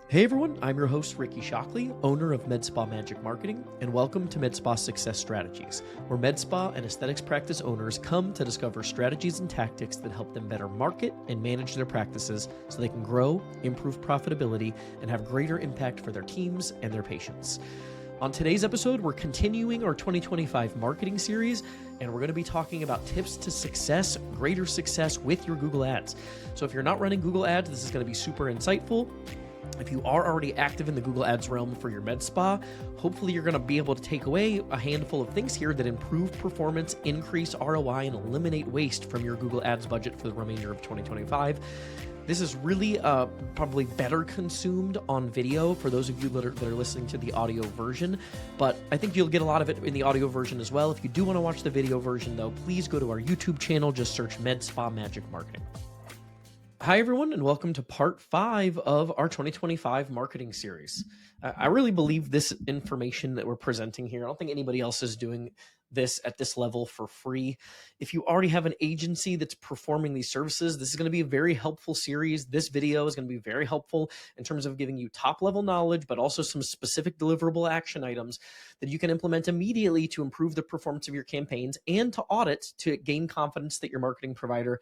Hey everyone, I'm your host Ricky Shockley, owner of MedSpa Magic Marketing, and welcome to MedSpa Success Strategies, where MedSpa and aesthetics practice owners come to discover strategies and tactics that help them better market and manage their practices so they can grow, improve profitability, and have greater impact for their teams and their patients. On today's episode, we're continuing our 2025 marketing series, and we're going to be talking about tips to success, greater success with your Google Ads. So if you're not running Google Ads, this is going to be super insightful. If you are already active in the Google Ads realm for your med spa, hopefully you're going to be able to take away a handful of things here that improve performance, increase ROI, and eliminate waste from your Google Ads budget for the remainder of 2025. This is really probably better consumed on video for those of you that are listening to the audio version, but I think you'll get a lot of it in the audio version as well. If you do want to watch the video version, though, please go to our YouTube channel. Just search MedSpa Magic Marketing. Hi, everyone, and welcome to part 5 of our 2025 marketing series. I really believe this information that we're presenting here, I don't think anybody else is doing this at this level for free. If you already have an agency that's performing these services, this is going to be a very helpful series. This video is going to be very helpful in terms of giving you top-level knowledge, but also some specific deliverable action items that you can implement immediately to improve the performance of your campaigns and to audit to gain confidence that your marketing provider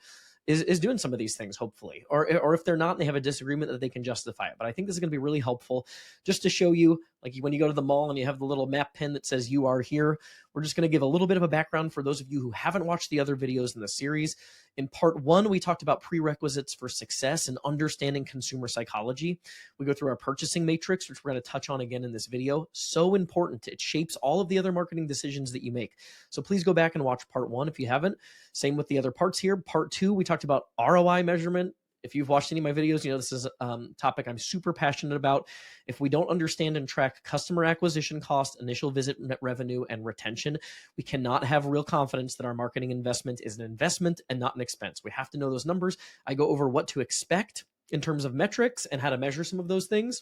is doing some of these things, hopefully. Or if they're not and they have a disagreement, that they can justify it. But I think this is going to be really helpful just to show you, like when you go to the mall and you have the little map pin that says you are here, we're just going to give a little bit of a background for those of you who haven't watched the other videos in the series. In part 1, we talked about prerequisites for success and understanding consumer psychology. We go through our purchasing matrix, which we're going to touch on again in this video. So important. It shapes all of the other marketing decisions that you make. So please go back and watch part 1 if you haven't. Same with the other parts here. Part 2, we talked about ROI measurement. If you've watched any of my videos, you know this is a topic I'm super passionate about. If we don't understand and track customer acquisition cost, initial visit revenue, and retention, we cannot have real confidence that our marketing investment is an investment and not an expense. We have to know those numbers. I go over what to expect in terms of metrics and how to measure some of those things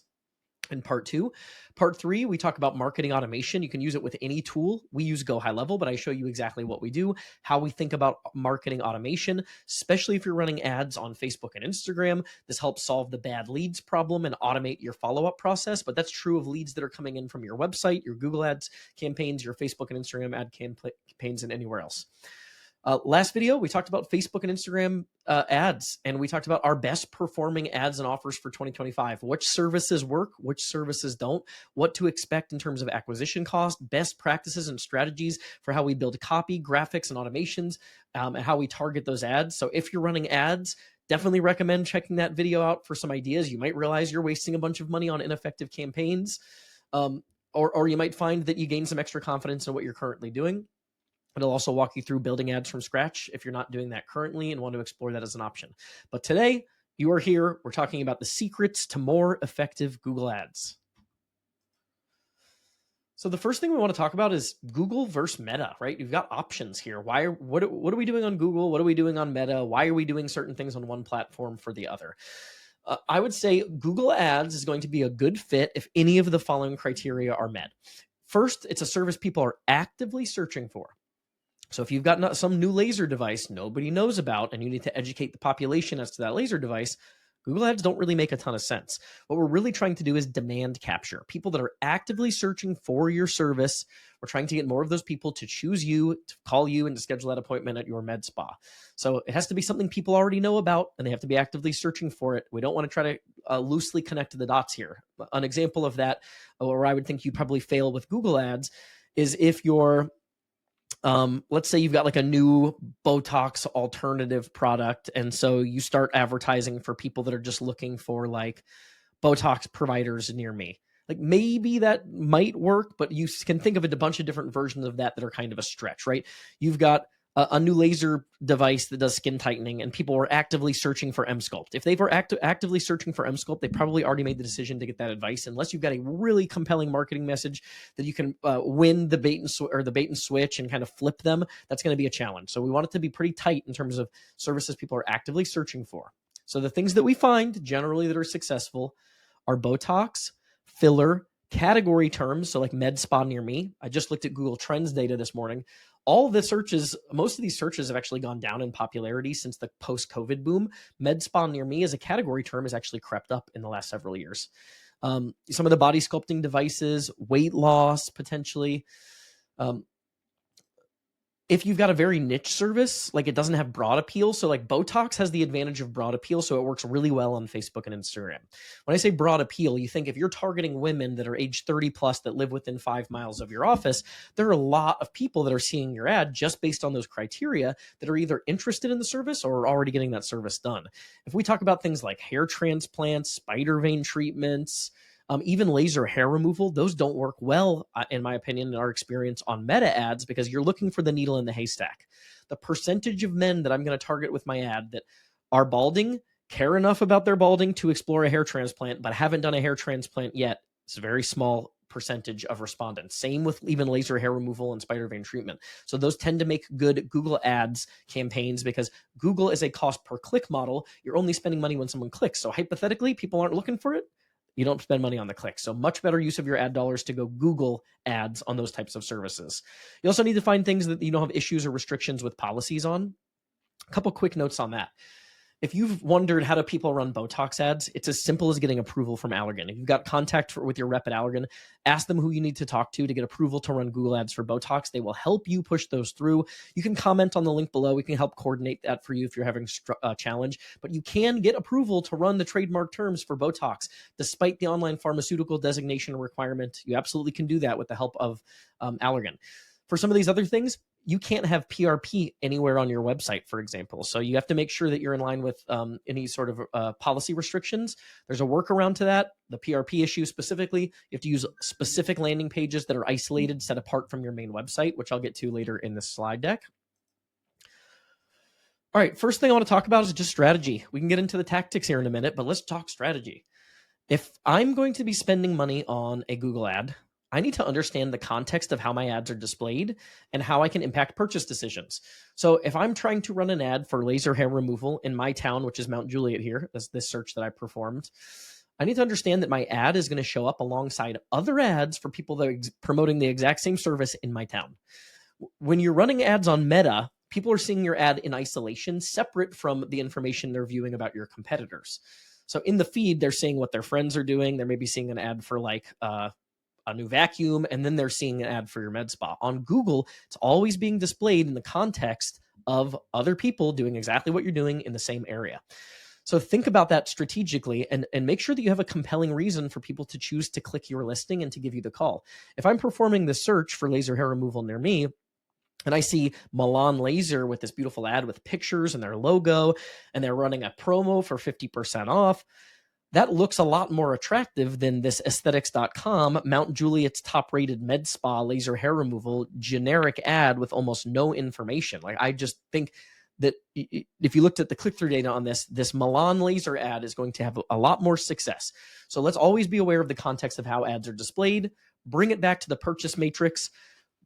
in part 2. Part 3, we talk about marketing automation. You can use it with any tool. We use Go High Level, but I show you exactly what we do, how we think about marketing automation, especially if you're running ads on Facebook and Instagram. This helps solve the bad leads problem and automate your follow-up process, but that's true of leads that are coming in from your website, your Google Ads campaigns, your Facebook and Instagram ad campaigns, and anywhere else. Last video, we talked about Facebook and Instagram ads, and we talked about our best performing ads and offers for 2025. Which services work, which services don't, what to expect in terms of acquisition cost, best practices and strategies for how we build copy, graphics, and automations, and how we target those ads. So if you're running ads, definitely recommend checking that video out for some ideas. You might realize you're wasting a bunch of money on ineffective campaigns, or you might find that you gain some extra confidence in what you're currently doing. It'll also walk you through building ads from scratch if you're not doing that currently and want to explore that as an option. But today, you are here. We're talking about the secrets to more effective Google Ads. So the first thing we want to talk about is Google versus Meta, right? You've got options here. What are we doing on Google? What are we doing on Meta? Why are we doing certain things on one platform for the other? I would say Google Ads is going to be a good fit if any of the following criteria are met. First, it's a service people are actively searching for. So if you've got some new laser device nobody knows about and you need to educate the population as to that laser device, Google Ads don't really make a ton of sense. What we're really trying to do is demand capture. People that are actively searching for your service, we're trying to get more of those people to choose you, to call you, and to schedule that appointment at your med spa. So it has to be something people already know about, and they have to be actively searching for it. We don't want to try to loosely connect the dots here. An example of that, or I would think you probably fail with Google Ads, is if you're let's say you've got like a new Botox alternative product. And so you start advertising for people that are just looking for like Botox providers near me. Like maybe that might work, but you can think of a bunch of different versions of that are kind of a stretch, right? You've got a new laser device that does skin tightening and people are actively searching for Emsculpt. If they were actively searching for Emsculpt, they probably already made the decision to get that advice, unless you've got a really compelling marketing message that you can win the bait and switch and kind of flip them. That's going to be a challenge. So we want it to be pretty tight in terms of services people are actively searching for. So the things that we find generally that are successful are Botox, filler, category terms, so like med spa near me. I just looked at Google Trends data this morning. All the searches, most of these searches have actually gone down in popularity since the post-COVID boom. Med spa near me as a category term has actually crept up in the last several years. some of the body sculpting devices, weight loss, potentially. If you've got a very niche service, like it doesn't have broad appeal. So like Botox has the advantage of broad appeal. So it works really well on Facebook and Instagram. When I say broad appeal, you think if you're targeting women that are age 30 plus that live within 5 miles of your office, there are a lot of people that are seeing your ad just based on those criteria that are either interested in the service or are already getting that service done. If we talk about things like hair transplants, spider vein treatments, even laser hair removal, those don't work well, in my opinion, in our experience on meta ads, because you're looking for the needle in the haystack. The percentage of men that I'm going to target with my ad that are balding, care enough about their balding to explore a hair transplant, but haven't done a hair transplant yet, it's a very small percentage of respondents. Same with even laser hair removal and spider vein treatment. So those tend to make good Google ads campaigns because Google is a cost per click model. You're only spending money when someone clicks. So hypothetically, people aren't looking for it. You don't spend money on the click. So much better use of your ad dollars to go Google ads on those types of services. You also need to find things that you don't have issues or restrictions with policies on. A couple quick notes on that. If you've wondered how do people run Botox ads, it's as simple as getting approval from Allergan. If you've got contact with your rep at Allergan, ask them who you need to talk to get approval to run Google ads for Botox. They will help you push those through. You can comment on the link below. We can help coordinate that for you if you're having a challenge. But you can get approval to run the trademark terms for Botox, despite the online pharmaceutical designation requirement. You absolutely can do that with the help of Allergan. For some of these other things, you can't have PRP anywhere on your website, for example. So you have to make sure that you're in line with any sort of policy restrictions. There's a workaround to that. The PRP issue specifically, you have to use specific landing pages that are isolated, set apart from your main website, which I'll get to later in this slide deck. All right, first thing I want to talk about is just strategy. We can get into the tactics here in a minute, but let's talk strategy. If I'm going to be spending money on a Google ad, I need to understand the context of how my ads are displayed and how I can impact purchase decisions. So if I'm trying to run an ad for laser hair removal in my town, which is Mount Juliet here, that's this search that I performed, I need to understand that my ad is going to show up alongside other ads for people that are promoting the exact same service in my town. When you're running ads on Meta, people are seeing your ad in isolation, separate from the information they're viewing about your competitors. So in the feed, they're seeing what their friends are doing. They may be seeing an ad for like a new vacuum, and then they're seeing an ad for your med spa. On Google, it's always being displayed in the context of other people doing exactly what you're doing in the same area. So think about that strategically and make sure that you have a compelling reason for people to choose to click your listing and to give you the call. If I'm performing the search for laser hair removal near me, and I see Milan Laser with this beautiful ad with pictures and their logo, and they're running a promo for 50% off, that looks a lot more attractive than this aesthetics.com, Mount Juliet's top-rated med spa laser hair removal generic ad with almost no information. Like, I just think that if you looked at the click-through data on this Milan Laser ad is going to have a lot more success. So let's always be aware of the context of how ads are displayed. Bring it back to the purchase matrix.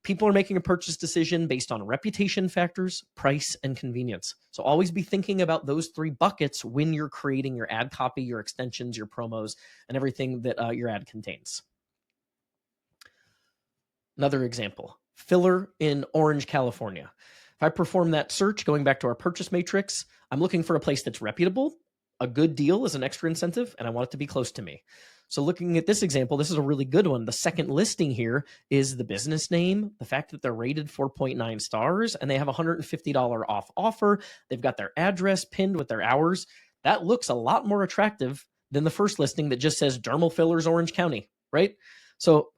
People are making a purchase decision based on reputation factors, price, and convenience. So always be thinking about those three buckets when you're creating your ad copy, your extensions, your promos, and everything that your ad contains. Another example, filler in Orange, California. If I perform that search, going back to our purchase matrix, I'm looking for a place that's reputable. A good deal is an extra incentive, and I want it to be close to me. So looking at this example, this is a really good one. The second listing here is the business name, the fact that they're rated 4.9 stars, and they have a $150 off offer. They've got their address pinned with their hours. That looks a lot more attractive than the first listing that just says dermal fillers, Orange County, right? So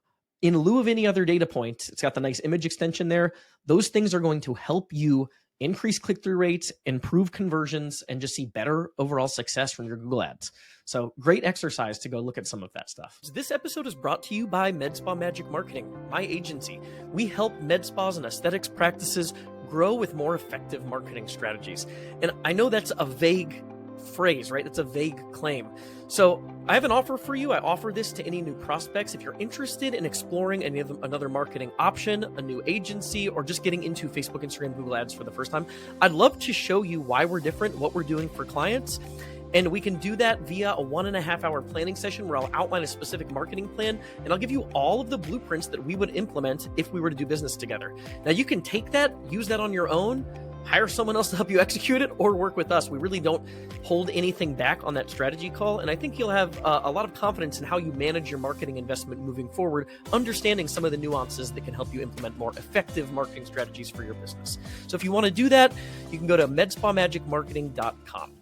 in lieu of any other data point, it's got the nice image extension there. Those things are going to help you increase click-through rates, improve conversions, and just see better overall success from your Google ads. So great exercise to go look at some of that stuff. This episode is brought to you by Med Spa Magic Marketing, my agency. We help med spas and aesthetics practices grow with more effective marketing strategies. And I know that's a vague phrase, right? That's a vague claim. So I have an offer for you. I offer this to any new prospects. If you're interested in exploring another marketing option, a new agency, or just getting into Facebook, Instagram, Google ads for the first time, I'd love to show you why we're different, what we're doing for clients. And we can do that via a 1.5 hour planning session where I'll outline a specific marketing plan, and I'll give you all of the blueprints that we would implement if we were to do business together. Now you can take that, use that on your own, hire someone else to help you execute it or work with us. We really don't hold anything back on that strategy call. And I think you'll have a lot of confidence in how you manage your marketing investment moving forward, understanding some of the nuances that can help you implement more effective marketing strategies for your business. So if you want to do that, you can go to medspamagicmarketing.com.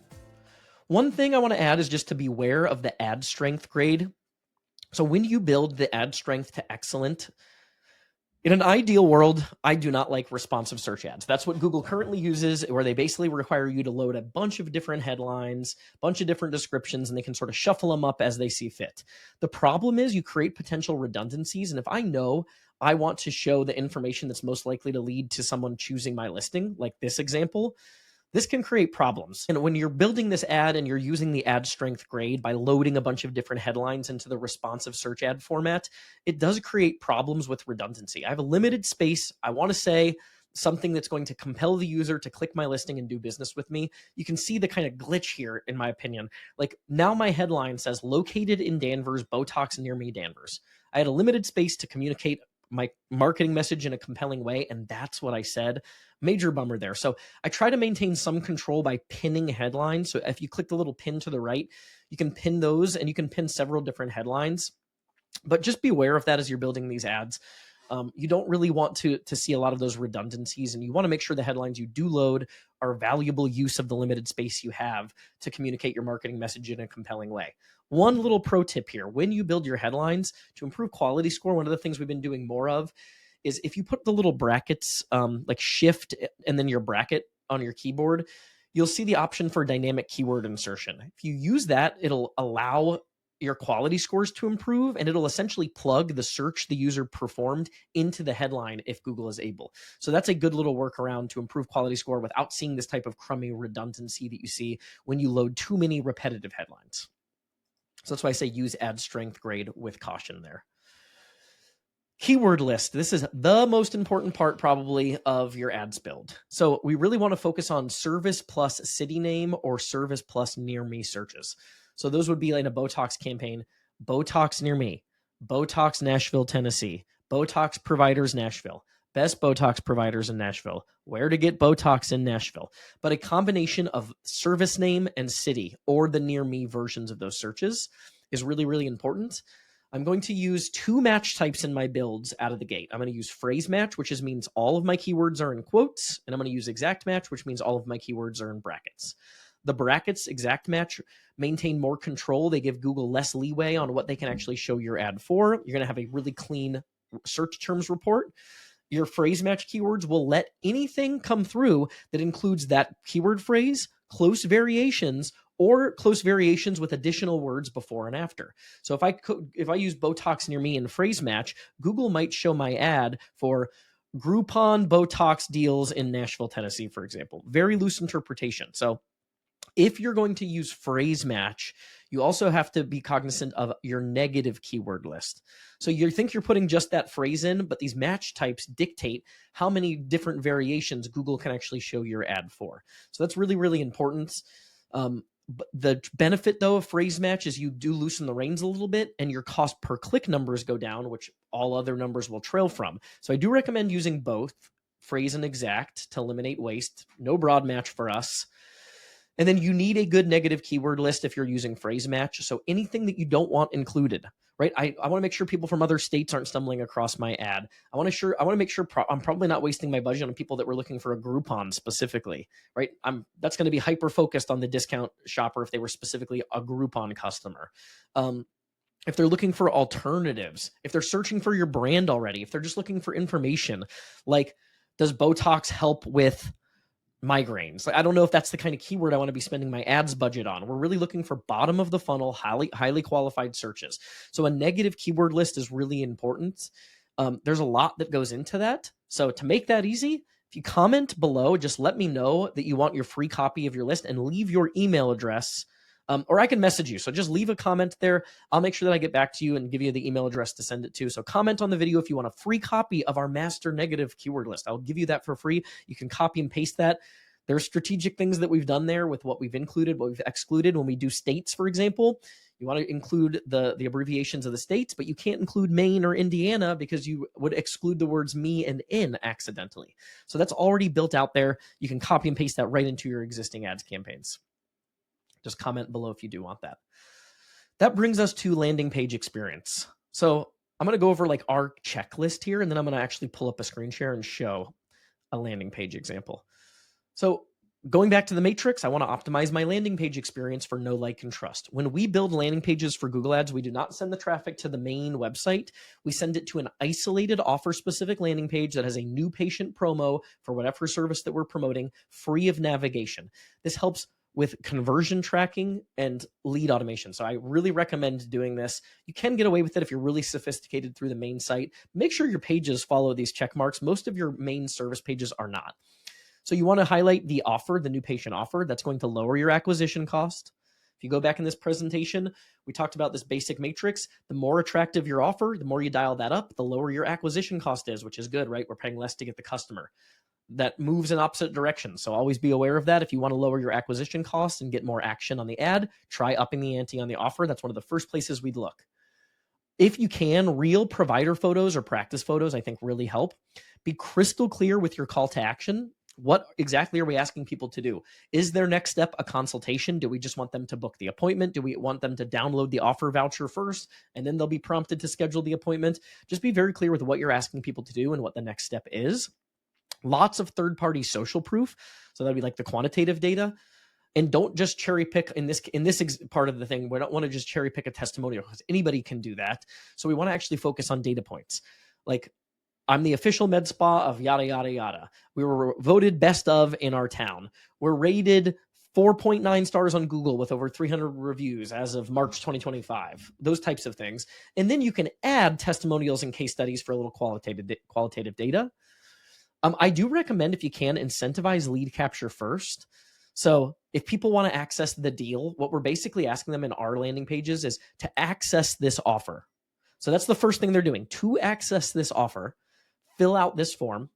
One thing I want to add is just to beware of the ad strength grade. So when you build the ad strength to excellent, in an ideal world, I do not like responsive search ads. That's what Google currently uses, where they basically require you to load a bunch of different headlines, a bunch of different descriptions, and they can sort of shuffle them up as they see fit. The problem is you create potential redundancies. And if I know I want to show the information that's most likely to lead to someone choosing my listing, like this example, this can create problems. And when you're building this ad and you're using the ad strength grade by loading a bunch of different headlines into the responsive search ad format, it does create problems with redundancy. I have a limited space. I want to say something that's going to compel the user to click my listing and do business with me. You can see the kind of glitch here, in my opinion. Like now my headline says located in Danvers, Botox near me, Danvers. I had a limited space to communicate my marketing message in a compelling way, and that's what I said. Major bummer there. So I try to maintain some control by pinning headlines. So if you click the little pin to the right, you can pin those and you can pin several different headlines. But just be aware of that as you're building these ads. You don't really want to see a lot of those redundancies, and you want to make sure the headlines you do load are valuable use of the limited space you have to communicate your marketing message in a compelling way. One little pro tip here, when you build your headlines to improve quality score, one of the things we've been doing more of is if you put the little brackets, like shift and then your bracket on your keyboard, you'll see the option for dynamic keyword insertion. If you use that, it'll allow your quality scores to improve, and it'll essentially plug the search the user performed into the headline if Google is able. So that's a good little workaround to improve quality score without seeing this type of crummy redundancy that you see when you load too many repetitive headlines. So that's why I say use ad strength grade with caution there. Keyword list. This is the most important part probably of your ads build. So we really want to focus on service plus city name or service plus near me searches. So those would be like a Botox campaign, Botox near me, Botox Nashville, Tennessee, Botox providers Nashville, best Botox providers in Nashville, where to get Botox in Nashville. But a combination of service name and city or the near me versions of those searches is really, really important. I'm going to use two match types in my builds out of the gate. I'm going to use phrase match, which means all of my keywords are in quotes, and I'm going to use exact match, which means all of my keywords are in brackets. The brackets exact match maintain more control. They give Google less leeway on what they can actually show your ad for. You're going to have a really clean search terms report. Your phrase match keywords will let anything come through that includes that keyword phrase, close variations, or close variations with additional words before and after. So if I use Botox near me in phrase match, Google might show my ad for Groupon Botox deals in Nashville, Tennessee, for example. Very loose interpretation. So if you're going to use phrase match, you also have to be cognizant of your negative keyword list. So you think you're putting just that phrase in, but these match types dictate how many different variations Google can actually show your ad for. So that's really, really important. But the benefit, though, of phrase match is you do loosen the reins a little bit, and your cost per click numbers go down, which all other numbers will trail from. So I do recommend using both phrase and exact to eliminate waste. No broad match for us. And then you need a good negative keyword list if you're using phrase match. So anything that you don't want included, right? I want to make sure people from other states aren't stumbling across my ad. I want to make sure I'm probably not wasting my budget on people that were looking for a Groupon specifically, right? That's going to be hyper focused on the discount shopper if they were specifically a Groupon customer. If they're looking for alternatives, if they're searching for your brand already, if they're just looking for information, like does Botox help with migraines? Like, I don't know if that's the kind of keyword I want to be spending my ads budget on. We're really looking for bottom of the funnel, highly qualified searches. So a negative keyword list is really important. There's a lot that goes into that. So to make that easy, if you comment below, just let me know that you want your free copy of your list and leave your email address, or I can message you. So just leave a comment there. I'll make sure that I get back to you and give you the email address to send it to. So comment on the video if you want a free copy of our master negative keyword list. I'll give you that for free. You can copy and paste that. There's strategic things that we've done there with what we've included, what we've excluded. When we do states, for example, You want to include the abbreviations of the states, but you can't include Maine or Indiana because you would exclude the words me and in accidentally. So that's already built out there. You can copy and paste that right into your existing ads campaigns. Just comment below if you do want that. That brings us to landing page experience. So I'm going to go over like our checklist here, and then I'm going to actually pull up a screen share and show a landing page example. So going back to the matrix, I want to optimize my landing page experience for know, like, and trust. When we build landing pages for Google Ads, we do not send the traffic to the main website. We send it to an isolated offer-specific landing page that has a new patient promo for whatever service that we're promoting, free of navigation. This helps with conversion tracking and lead automation. So I really recommend doing this. You can get away with it if you're really sophisticated through the main site. Make sure your pages follow these check marks. Most of your main service pages are not. So you want to highlight the offer, the new patient offer. That's going to lower your acquisition cost. If you go back in this presentation, we talked about this basic matrix. The more attractive your offer, the more you dial that up, the lower your acquisition cost is, which is good, right? We're paying less to get the customer. That moves in opposite directions. So always be aware of that. If you want to lower your acquisition costs and get more action on the ad, try upping the ante on the offer. That's one of the first places we'd look. If you can, real provider photos or practice photos, I think really help. Be crystal clear with your call to action. What exactly are we asking people to do? Is their next step a consultation? Do we just want them to book the appointment? Do we want them to download the offer voucher first, and then they'll be prompted to schedule the appointment? Just be very clear with what you're asking people to do and what the next step is. Lots of third-party social proof. So that'd be like the quantitative data. And don't just cherry pick in this part of the thing. We don't want to just cherry pick a testimonial because anybody can do that. So we want to actually focus on data points. Like, I'm the official med spa of yada, yada, yada. We were voted best of in our town. We're rated 4.9 stars on Google with over 300 reviews as of March 2025. Those types of things. And then you can add testimonials and case studies for a little qualitative data. I do recommend, if you can, incentivize lead capture first. So if people want to access the deal, what we're basically asking them in our landing pages is to access this offer. So that's the first thing they're doing. To access this offer, fill out this form.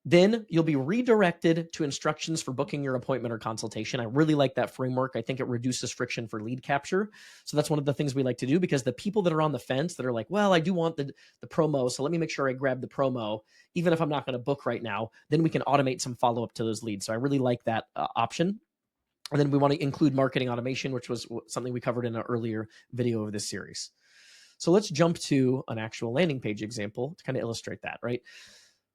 Then you'll be redirected to instructions for booking your appointment or consultation. I really like that framework. I think it reduces friction for lead capture. So that's one of the things we like to do, because the people that are on the fence that are like, well, I do want the promo, so let me make sure I grab the promo, even if I'm not going to book right now, then we can automate some follow-up to those leads. So I really like that option. And then we want to include marketing automation, which was something we covered in an earlier video of this series. So let's jump to an actual landing page example to kind of illustrate that, right?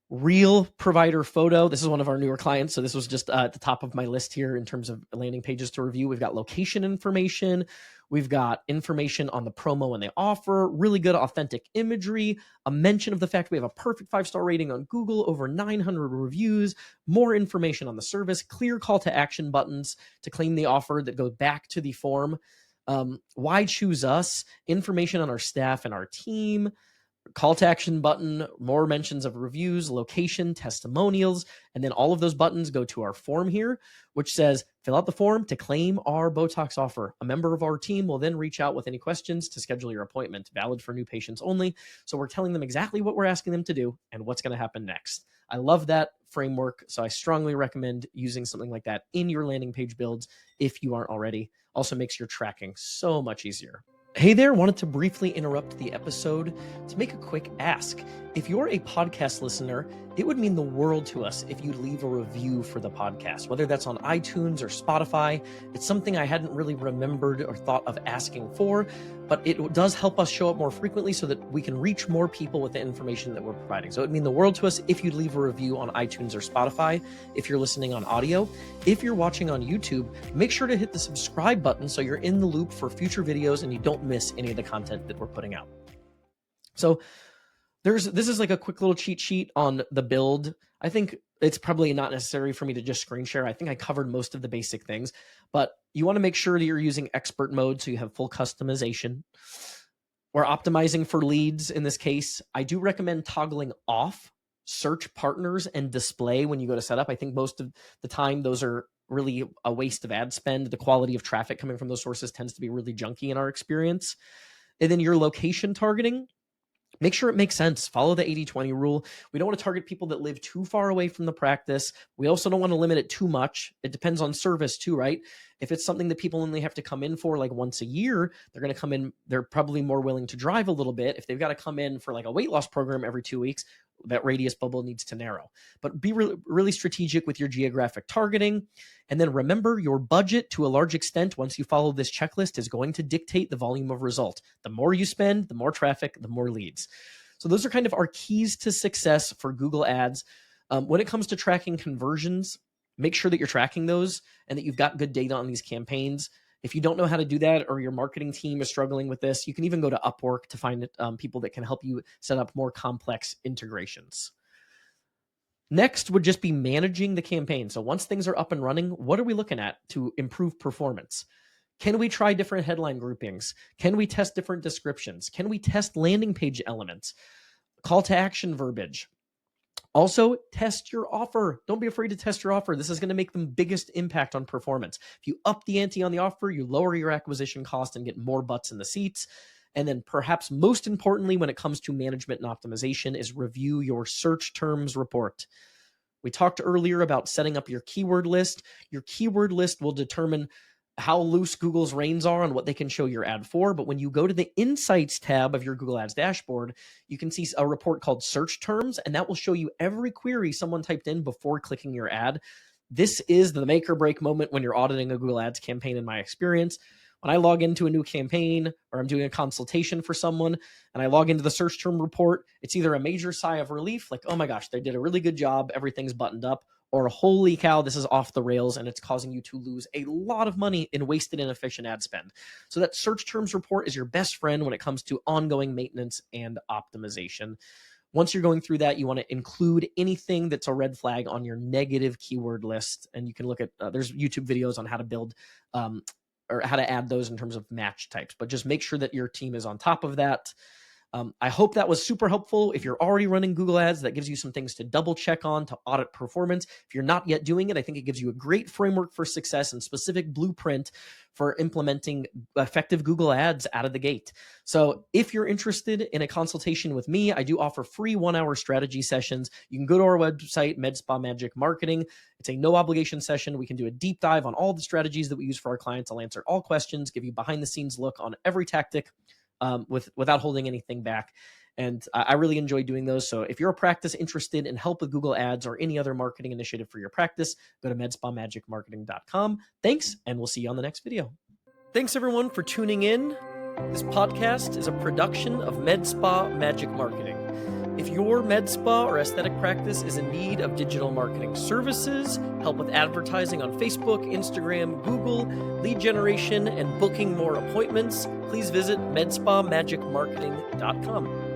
Real provider photo. This is one of our newer clients. So this was just at the top of my list here in terms of landing pages to review. We've got location information. We've got information on the promo and the offer, really good authentic imagery, a mention of the fact we have a perfect 5-star rating on Google, over 900 reviews, more information on the service, clear call to action buttons to claim the offer that go back to the form. Why choose us? Information on our staff and our team. Call to action button, more mentions of reviews, location, testimonials, and then all of those buttons go to our form here, which says fill out the form to claim our Botox offer. A member of our team will then reach out with any questions to schedule your appointment, valid for new patients only. So we're telling them exactly what we're asking them to do and what's going to happen next. I love that framework, so I strongly recommend using something like that in your landing page builds if you aren't already. Also makes your tracking so much easier. Hey there, wanted to briefly interrupt the episode to make a quick ask. If you're a podcast listener, it would mean the world to us if you'd leave a review for the podcast, whether that's on iTunes or Spotify. It's something I hadn't really remembered or thought of asking for, but it does help us show up more frequently so that we can reach more people with the information that we're providing. So it would mean the world to us if you'd leave a review on iTunes or Spotify, if you're listening on audio. If you're watching on YouTube, make sure to hit the subscribe button so you're in the loop for future videos and you don't miss any of the content that we're putting out. So this is like a quick little cheat sheet on the build. I think it's probably not necessary for me to just screen share. I think I covered most of the basic things, but you want to make sure that you're using expert mode so you have full customization. We're optimizing for leads in this case. I do recommend toggling off search partners and display when you go to setup. I think most of the time those are really a waste of ad spend. The quality of traffic coming from those sources tends to be really junky in our experience. And then your location targeting, Make sure it makes sense. Follow the 80-20 rule. We don't want to target people that live too far away from the practice. We also don't want to limit it too much. It depends on service too, right? If it's something that people only have to come in for like once a year, they're going to come in. They're probably more willing to drive a little bit. If they've got to come in for like a weight loss program every 2 weeks, that radius bubble needs to narrow. But be really strategic with your geographic targeting. And then remember, your budget to a large extent, once you follow this checklist, is going to dictate the volume of result. The more you spend, the more traffic, the more leads. So those are kind of our keys to success for Google Ads. When it comes to tracking conversions, make sure that you're tracking those and that you've got good data on these campaigns. If you don't know how to do that, or your marketing team is struggling with this, you can even go to Upwork to find people that can help you set up more complex integrations. Next would just be managing the campaign. So once things are up and running, what are we looking at to improve performance? Can we try different headline groupings? Can we test different descriptions? Can we test landing page elements? Call to action verbiage? Also, test your offer. Don't be afraid to test your offer. This is going to make the biggest impact on performance. If you up the ante on the offer, you lower your acquisition cost and get more butts in the seats. And then perhaps most importantly, when it comes to management and optimization, is review your search terms report. We talked earlier about setting up your keyword list. Your keyword list will determine how loose Google's reins are on what they can show your ad for. But when you go to the Insights tab of your Google Ads dashboard, you can see a report called Search Terms, and that will show you every query someone typed in before clicking your ad. This is the make or break moment when you're auditing a Google Ads campaign, in my experience. When I log into a new campaign, or I'm doing a consultation for someone and I log into the search term report, it's either a major sigh of relief, like, oh my gosh, they did a really good job, everything's buttoned up, or holy cow, this is off the rails and it's causing you to lose a lot of money in wasted, inefficient ad spend. So that search terms report is your best friend when it comes to ongoing maintenance and optimization. Once you're going through that, you want to include anything that's a red flag on your negative keyword list. And you can look at, there's YouTube videos on how to build or how to add those in terms of match types, but just make sure that your team is on top of that. I hope that was super helpful. If you're already running Google Ads, that gives you some things to double check on to audit performance. If you're not yet doing it, I think it gives you a great framework for success and specific blueprint for implementing effective Google Ads out of the gate. So if you're interested in a consultation with me, I do offer free 1-hour strategy sessions. You can go to our website, MedSpa Magic Marketing. It's a no obligation session. We can do a deep dive on all the strategies that we use for our clients. I'll answer all questions, give you behind the scenes look on every tactic, without holding anything back. And I really enjoy doing those. So if you're a practice interested in help with Google Ads or any other marketing initiative for your practice, go to medspamagicmarketing.com. Thanks, and we'll see you on the next video. Thanks everyone for tuning in. This podcast is a production of MedSpa Magic Marketing. If your med spa or aesthetic practice is in need of digital marketing services, help with advertising on Facebook, Instagram, Google, lead generation, and booking more appointments, please visit medspamagicmarketing.com.